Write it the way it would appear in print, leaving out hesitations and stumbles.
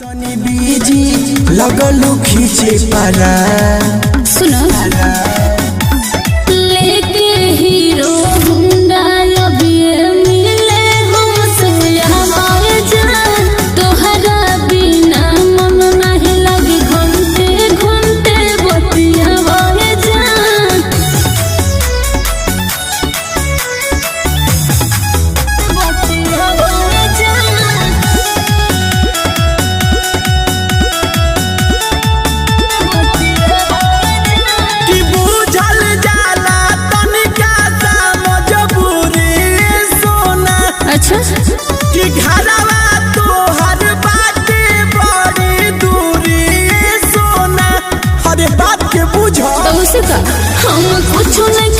तनी बीजी लगलू खींचे पारा सुनो लेके हीरो हुंडा अभी मिले हमसे हमारे जान तोहरा बिना मन नहीं लगे घंटे घंटे बतिया हमारे जान बतिया हमारे जान कि बुझल जाला तनिका सा मजबूरी सोना अच्छा कि घरवा तोहर बाटे बड़ी दूरी सोना हरे बात के बुझ तो उसे का हम कुछ नहीं